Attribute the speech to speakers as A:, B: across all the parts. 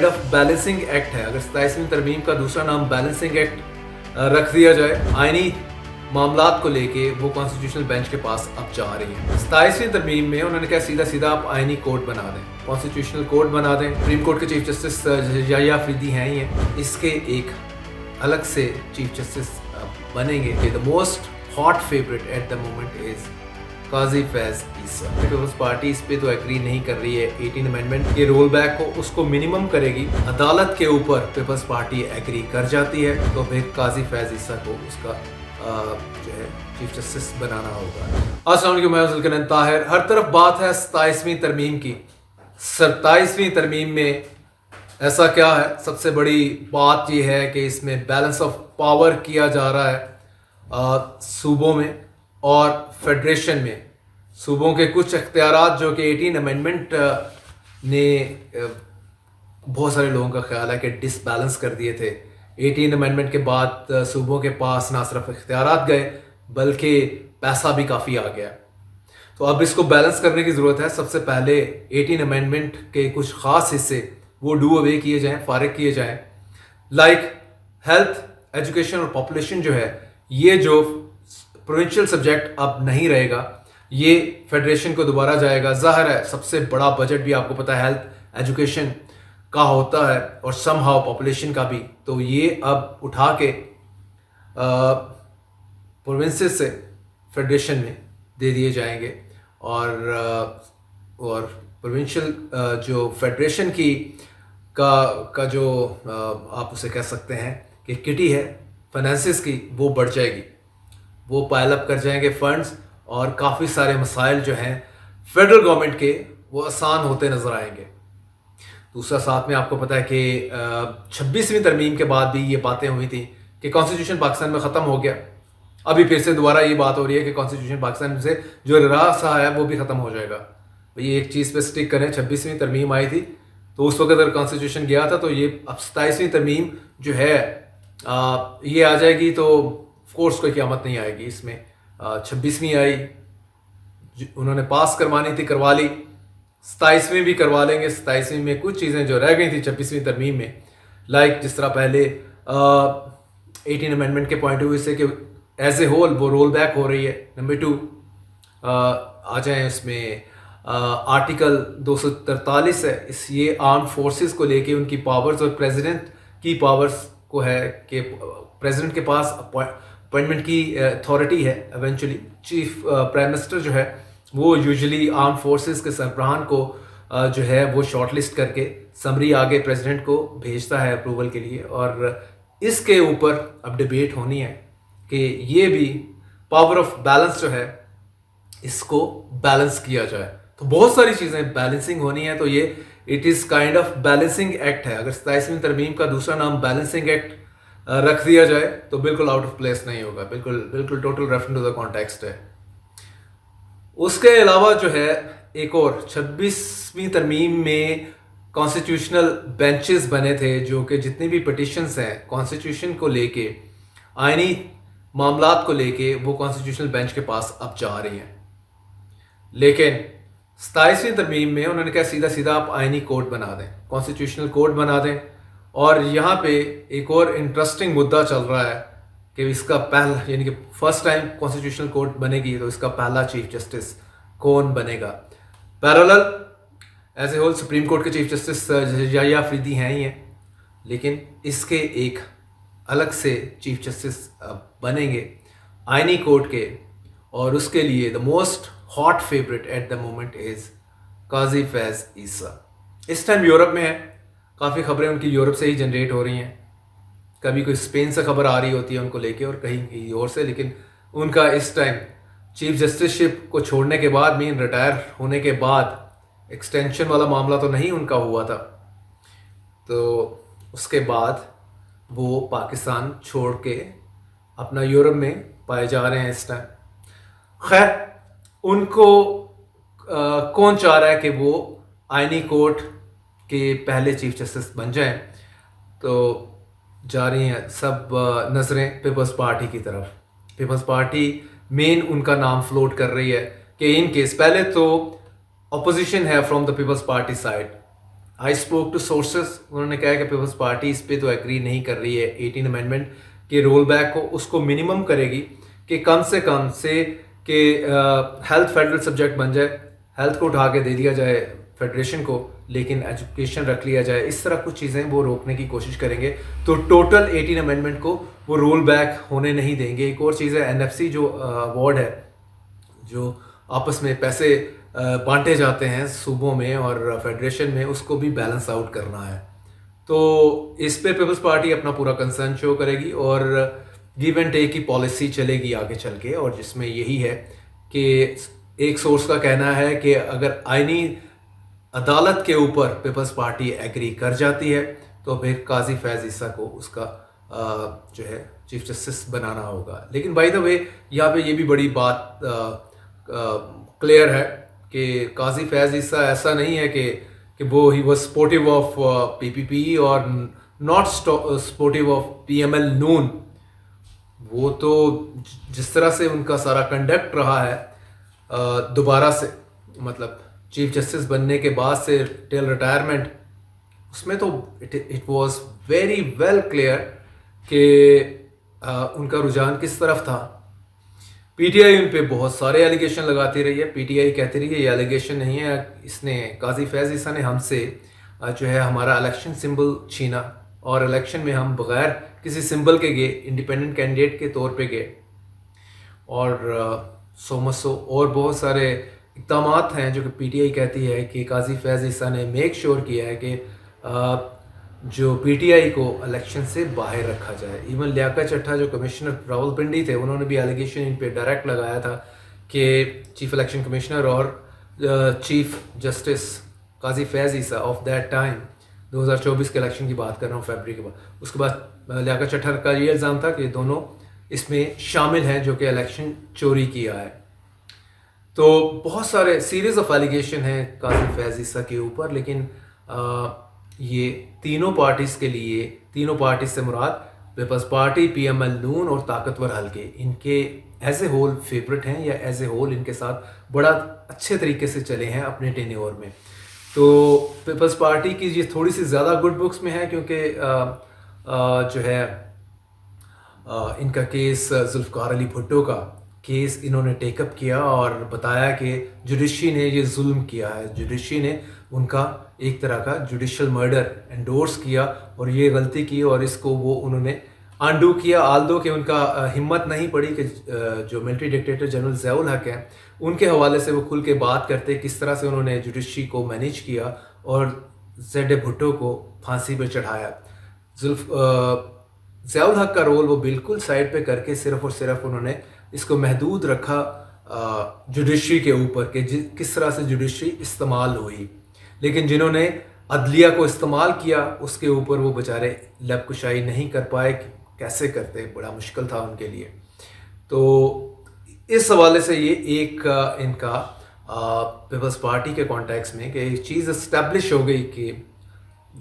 A: Kind of balancing act है। अगर 27वीं तरमीम का दूसरा नाम बैलेंसिंग एक्ट रख दिया जाए, आईनी मामलात को लेके वो कॉन्स्टिट्यूशनल बेंच के पास अब जा रही है। 27वीं तरमीम में उन्होंने कहा सीधा सीधा आप आईनी कोड बना दें, कॉन्स्टिट्यूशनल कोड बना दें। सुप्रीम कोर्ट के चीफ जस्टिस याह्या अफरीदी हैं ही हैं, इसके एक अलग से चीफ जस्टिस बनेंगे। The most hot favourite at the moment is Qazi Faez Isa. Peoples Party इस पे तो एग्री नहीं कर रही है। 18 अमेंडमेंट के रोल बैक को उसको मिनिमम करेगी, अदालत के ऊपर पीपल्स पार्टी एग्री कर जाती है तो फिर काजी फैज ईसा को उसका जो है चीफ जस्टिस बनाना होगा। अस्सलाम वालेकुम, मैं जुल्करनैन ताहिर। हर तरफ बात है 27वीं तरमीम की। 27वीं तरमीम में ऐसा क्या है? सबसे बड़ी बात यह है कि इसमें बैलेंस ऑफ पावर किया जा रहा है सूबों में और फेडरेशन में। सूबों के कुछ इख्तियारात जो कि 18 अमेंडमेंट ने बहुत सारे लोगों का ख्याल है कि डिसबैलेंस कर दिए थे। 18 अमेंडमेंट के बाद सूबों के पास ना सिर्फ इख्तियारात गए बल्कि पैसा भी काफ़ी आ गया। तो अब इसको बैलेंस करने की ज़रूरत है। सबसे पहले 18 अमेंडमेंट के कुछ ख़ास हिस्से वो डू अवे किए जाएं, फारिग किए जाएं। लाइक हेल्थ, एजुकेशन और पॉपुलेशन जो है, ये जो प्रोविंशियल सब्जेक्ट अब नहीं रहेगा, ये फेडरेशन को दोबारा जाएगा। ज़ाहिर है सबसे बड़ा बजट भी आपको पता है हेल्थ एजुकेशन का होता है और समहाउ पॉपुलेशन का भी, तो ये अब उठा के प्रोविंसेस से फेडरेशन में दे दिए जाएंगे। और प्रोविंशियल जो फेडरेशन की का जो आप उसे कह सकते हैं कि किटी है फाइनेंसिस की, वो बढ़ जाएगी, वो पाइल अप कर जाएंगे फंड्स और काफ़ी सारे मसाइल जो हैं फेडरल गवर्नमेंट के वो आसान होते नज़र आएंगे। दूसरा साथ में आपको पता है कि 26वीं तरमीम के बाद भी ये बातें हुई थी कि कॉन्स्टिट्यूशन पाकिस्तान में ख़त्म हो गया। अभी फिर से दोबारा ये बात हो रही है कि कॉन्स्टिट्यूशन पाकिस्तान से जो रहा सा है वो भी ख़त्म हो जाएगा। भाई एक चीज़ पे स्टिक करें, 26वीं तरमीम आई थी तो उस वक्त अगर कॉन्स्टिट्यूशन गया था, तो ये अब 27वीं तरमीम जो है ये आ जाएगी तो कोर्स कोई क़यामत नहीं आएगी। इसमें 26वीं आई, उन्होंने पास करवानी थी, करवा ली। 27वीं भी करवा लेंगे। 27वीं में कुछ चीज़ें जो रह गई थी 26वीं तरमीम में, लाइक जिस तरह पहले 18 अमेंडमेंट के पॉइंट ऑफ व्यू से कि एज ए होल वो रोल बैक हो रही है। नंबर 2 आ जाए उसमें आर्टिकल 243 है, ये आर्म फोर्सेस को लेके उनकी पावर्स और प्रेसिडेंट की पावर्स को है कि प्रेसिडेंट के पास अपॉइंटमेंट की अथॉरिटी है। इवेंचुअली चीफ प्राइम मिनिस्टर जो है वो यूजुअली आर्म फोर्सेस के सरबराहान को जो है वो शॉर्टलिस्ट करके समरी आगे प्रेसिडेंट को भेजता है अप्रूवल के लिए। और इसके ऊपर अब डिबेट होनी है कि ये भी पावर ऑफ बैलेंस जो है इसको बैलेंस किया जाए। तो बहुत सारी चीज़ें बैलेंसिंग होनी है, तो ये it is kind of balancing act है। अगर 27वीं तरमीम का दूसरा नाम बैलेंसिंग एक्ट रख दिया जाए तो बिल्कुल आउट ऑफ प्लेस नहीं होगा, बिल्कुल total reference to the context है। उसके अलावा जो है एक और 26वीं तरमीम में कॉन्स्टिट्यूशनल बेंचेस बने थे जो कि जितनी भी पिटिशंस हैं कॉन्स्टिट्यूशन को लेके, आईनी मामलात को लेके, वो कॉन्स्टिट्यूशनल बेंच के पास अब जा रही हैं। लेकिन 27वीं तरमीम में उन्होंने कहा सीधा सीधा आप आईनी कोड बना दें, कॉन्स्टिट्यूशनल कोड बना दें। और यहाँ पे एक और इंटरेस्टिंग मुद्दा चल रहा है कि इसका पहला, यानी कि फर्स्ट टाइम कॉन्स्टिट्यूशनल कोड बनेगी तो इसका पहला चीफ जस्टिस कौन बनेगा। Parallel as a whole supreme court के चीफ जस्टिस याह्या अफरीदी हैं ही हैं, लेकिन इसके एक अलग से चीफ जस्टिस बनेंगे आईनी कोर्ट के। और उसके लिए the most hot favourite at the moment is Qazi Faez Isa. इस टाइम यूरोप में है, काफ़ी खबरें उनकी यूरोप से ही जनरेट हो रही हैं। कभी कोई स्पेन से खबर आ रही होती है उनको लेके और कहीं और से, लेकिन उनका इस टाइम चीफ जस्टिसशिप को छोड़ने के बाद, मीन रिटायर होने के बाद, एक्सटेंशन वाला मामला तो नहीं उनका हुआ था, तो उसके बाद वो पाकिस्तान छोड़ के अपना यूरोप में पाए जा रहे हैं इस टाइम। खैर, उनको कौन चाह रहा है कि वो आईनी कोर्ट के पहले चीफ जस्टिस बन जाएं, तो जा रही हैं सब नज़रें पीपल्स पार्टी की तरफ। पीपल्स पार्टी मेन उनका नाम फ्लोट कर रही है कि इन केस, पहले तो अपोजिशन है from the Peoples Party side, I spoke to sources, उन्होंने कहा कि पीपल्स पार्टी इस पे तो एग्री नहीं कर रही है 18 अमेंडमेंट के रोल बैक को, उसको मिनिमम करेगी कि कम से कि हेल्थ फेडरल सब्जेक्ट बन जाए, हेल्थ को उठा के दे दिया जाए फेडरेशन को, लेकिन एजुकेशन रख लिया जाए, इस तरह कुछ चीज़ें वो रोकने की कोशिश करेंगे। तो टोटल 18 अमेंडमेंट को वो रोल बैक होने नहीं देंगे। एक और चीज़ है, एनएफसी जो अवार्ड है, जो आपस में पैसे बांटे जाते हैं सूबों में और फेडरेशन में, उसको भी बैलेंस आउट करना है। तो इस पे पीपल्स पार्टी अपना पूरा कंसर्न शो करेगी और गिव एंड टेक की पॉलिसी चलेगी आगे चल के, और जिसमें यही है कि एक सोर्स का कहना है कि अगर आईनी अदालत के ऊपर पीपल्स पार्टी एग्री कर जाती है तो फिर काजी फैज़ ईसा को उसका जो है चीफ जस्टिस बनाना होगा। लेकिन बाय द वे यहाँ पे ये भी बड़ी बात क्लियर है कि काजी फैज़ ईसा ऐसा नहीं है कि वो he was supportive of PPP और नॉट सपोर्टिव ऑफ पीएमएल नून। वो तो जिस तरह से उनका सारा कंडक्ट रहा है दोबारा से, मतलब चीफ जस्टिस बनने के बाद से टिल रिटायरमेंट, उसमें तो it was very well clear कि उनका रुझान किस तरफ था। पीटीआई उन पे बहुत सारे एलिगेशन लगाती रही है। पीटीआई कहती रही है ये एलिगेशन नहीं है, इसने काजी फैज़ ईसा ने हमसे जो है हमारा इलेक्शन सिंबल छीना और इलेक्शन में हम बगैर किसी सिंबल के गए, इंडिपेंडेंट कैंडिडेट के तौर पे गए, और सोमसो और बहुत सारे इक़दामात हैं जो कि पीटीआई कहती है कि काजी फैज़ ईसा ने मेक श्योर किया है कि जो पीटीआई को इलेक्शन से बाहर रखा जाए। इवन लियाकत चट्टा जो कमिश्नर रावलपिंडी थे, उन्होंने भी एलिगेशन इन पे डायरेक्ट लगाया था कि चीफ इलेक्शन कमिश्नर और chief justice Qazi Faez Isa of that time, 2024 के इलेक्शन की बात कर रहा हूँ, फरवरी के बाद, उसके बाद लियाकत चट्टा का ये इल्ज़ाम था कि दोनों इसमें शामिल हैं जो कि इलेक्शन चोरी किया है। तो बहुत सारे सीरीज ऑफ एलिगेशन हैं काजी फैज़ ईसा के ऊपर, लेकिन ये तीनों पार्टीज़ के लिए, तीनों पार्टी से मुराद पीपल्स पार्टी, पीएमएल नून और ताकतवर हल्के, इनके एज ए होल फेवरेट हैं या एज ए होल इनके साथ बड़ा अच्छे तरीके से चले हैं अपने टेन्योर में। तो पीपल्स पार्टी की ये थोड़ी सी ज़्यादा गुड बुक्स में है क्योंकि जो है इनका केस जुल्फ़िकार अली भुट्टो का केस इन्होंने टेकअप किया और बताया कि जुडिशरी ने ये जुल्म किया है, जुडिशरी ने उनका एक तरह का जुडिशल मर्डर एंडोर्स किया और ये गलती की, और इसको वो उन्होंने अनडू किया। आल्दो कि उनका हिम्मत नहीं पड़ी कि जो मिलिट्री डिक्टेटर जनरल ज़ियाउल हक हैं उनके हवाले से वो खुल के बात करते किस तरह से उन्होंने जुडिशरी को मैनेज किया और ज़ेड भुट्टो को फांसी पर चढ़ाया। ज़ियाउल हक का रोल वो बिल्कुल साइड पे करके सिर्फ और सिर्फ उन्होंने इसको महदूद रखा जुडिशरी के ऊपर कि किस तरह से जुडिशरी इस्तेमाल हुई, लेकिन जिन्होंने अदलिया को इस्तेमाल किया उसके ऊपर वो बेचारे लब कुशाई नहीं कर पाए। कैसे करते, बड़ा मुश्किल था उनके लिए। तो इस हवाले से ये एक इनका पीपल्स पार्टी के कॉन्टेक्स्ट में कि एक चीज़ इस्टेब्लिश हो गई कि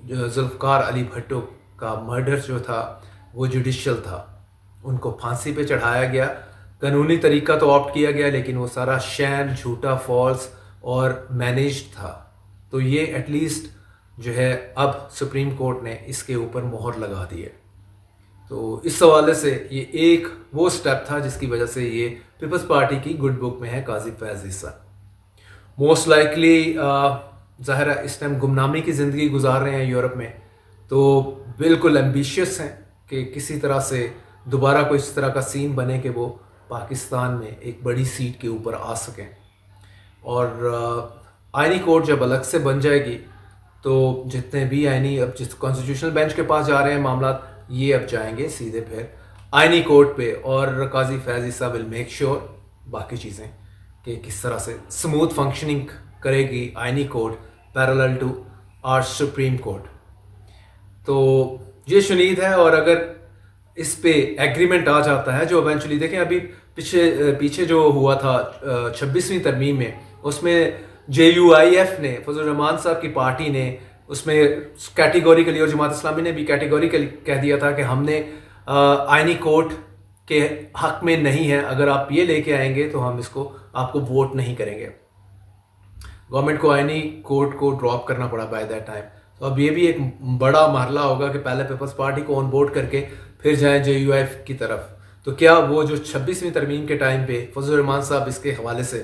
A: जुल्फ़िकार अली भुट्टो का मर्डर जो था वो जुडिशल था, उनको फांसी पे चढ़ाया गया। कानूनी तरीका तो ऑप्ट किया गया लेकिन वो सारा शैम, झूठा, फॉल्स और मैनेज्ड था। तो ये एटलीस्ट जो है अब सुप्रीम कोर्ट ने इसके ऊपर मोहर लगा दी है। तो इस हवाले से ये एक वो स्टेप था जिसकी वजह से ये पीपल्स पार्टी की गुड बुक में है काजी फैज़ ईसा। मोस्ट लाइकली ज़ाहिर है इस टाइम गुमनामी की ज़िंदगी गुजार रहे हैं यूरोप में, तो बिल्कुल एम्बिशियस हैं कि किसी तरह से दोबारा कोई इस तरह का सीन बने कि वो पाकिस्तान में एक बड़ी सीट के ऊपर आ सकें। और आईनी कोर्ट जब अलग से बन जाएगी तो जितने भी आईनी, अब जिस कॉन्स्टिट्यूशनल बेंच के पास जा रहे हैं मामला, ये अब जाएंगे सीधे फिर आईनी कोर्ट पे, और काजी फैज़ ईसा विल मेक श्योर बाकी चीज़ें कि किस तरह से स्मूथ फंक्शनिंग करेगी आईनी court parallel to our supreme court. तो ये शुनीद है, और अगर इस पे एग्रीमेंट आ जाता है जो इवेंचुअली, देखें अभी पीछे जो हुआ था 26वीं तरमीम में, उसमें JUIF ने, फजल रहमान साहब की पार्टी ने उसमें कैटेगोरिकली, और जमात इस्लामी ने भी कैटेगोरिकली कह दिया था कि हमने आईनी कोर्ट के हक में नहीं है, अगर आप ये लेके आएंगे तो हम इसको आपको वोट नहीं करेंगे। गवर्नमेंट को आईनी कोर्ट को ड्रॉप करना पड़ा बाय दैट टाइम। تو اب یہ بھی ایک بڑا مرحلہ ہوگا کہ پہلے پیپلز پارٹی کو آن بورڈ کر کے پھر جائیں JUIF کی طرف. تو کیا وہ جو 26ویں ترمیم کے ٹائم پہ فضل الرحمان صاحب اس کے حوالے سے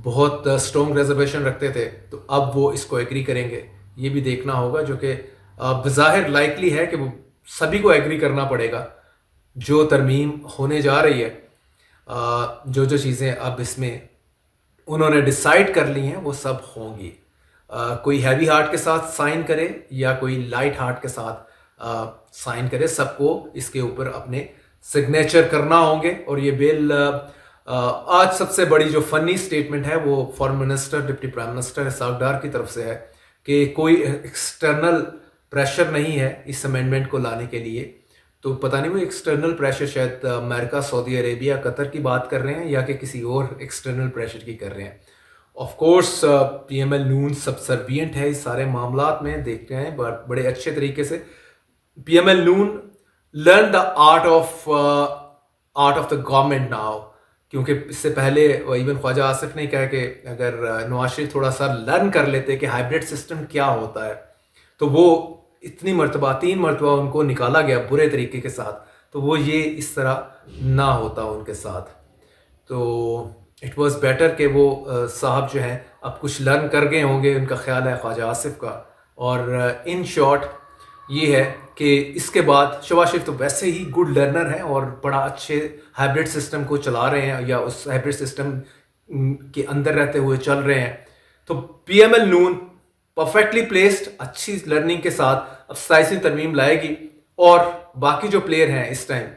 A: بہت اسٹرانگ ریزرویشن رکھتے تھے تو اب وہ اس کو ایگری کریں گے؟ یہ بھی دیکھنا ہوگا، جو کہ بظاہر لائکلی ہے کہ وہ سبھی کو ایگری کرنا پڑے گا. جو ترمیم ہونے جا رہی ہے، جو چیزیں اب اس میں انہوں نے ڈیسائیڈ کر لی ہیں وہ سب ہوں گی. کوئی ہیوی ہارٹ کے ساتھ سائن کرے یا کوئی لائٹ ہارٹ کے ساتھ سائن کرے، سب کو اس کے اوپر اپنے سگنیچر کرنا ہوں گے. اور یہ بل آج سب سے بڑی جو فنی سٹیٹمنٹ ہے وہ foreign minister deputy prime minister Ishaq Dar کی طرف سے ہے کہ کوئی ایکسٹرنل پریشر نہیں ہے اس امینڈمنٹ کو لانے کے لیے. تو پتہ نہیں وہ ایکسٹرنل پریشر شاید امریکہ، سعودی عربیہ، قطر کی بات کر رہے ہیں یا کہ کسی اور ایکسٹرنل پریشر کی کر رہے ہیں. Of course PML Noon subservient ہے اس سارے معاملات میں، دیکھتے ہیں بڑے اچھے طریقے سے. PML Noon learn the art of the government now, کیونکہ اس سے پہلے ایون خواجہ آصف نے کہا کہ اگر نواز شریف تھوڑا سا لرن کر لیتے کہ ہائبرڈ سسٹم کیا ہوتا ہے، تو وہ اتنی مرتبہ 3 مرتبہ ان کو نکالا گیا برے طریقے کے ساتھ، تو وہ یہ اس طرح نہ ہوتا ان کے ساتھ. تو اٹ واز بیٹر کہ وہ صاحب جو ہیں اب کچھ لرن کر گئے ہوں گے، ان کا خیال ہے خواجہ آصف کا. اور ان شارٹ یہ ہے کہ اس کے بعد شہباز شریف تو ویسے ہی گڈ لرنر ہیں اور بڑا اچھے ہائبرڈ سسٹم کو چلا رہے ہیں یا اس ہائبرڈ سسٹم کے اندر رہتے ہوئے چل رہے ہیں. تو PML نون پرفیکٹلی پلیسڈ اچھی لرننگ کے ساتھ اب 27ویں ترمیم لائے گی. اور باقی جو پلیئر ہیں اس ٹائم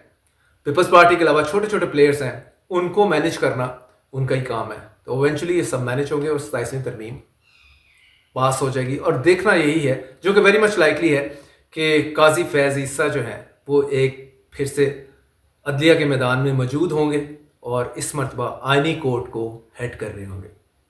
A: پیپلز پارٹی کے علاوہ چھوٹے چھوٹے پلیئرز ہیں، ان کو مینیج کرنا ان کا ہی کام ہے. تو ایونچولی یہ سب مینیج ہوں گے اور 27ویں ترمیم پاس ہو جائے گی. اور دیکھنا یہی ہے، جو کہ ویری مچ لائکلی ہے، کہ قاضی فیض عیسیٰ جو ہیں وہ ایک پھر سے عدلیہ کے میدان میں موجود ہوں گے اور اس مرتبہ آئینی کورٹ کو ہیڈ کر رہے ہوں گے.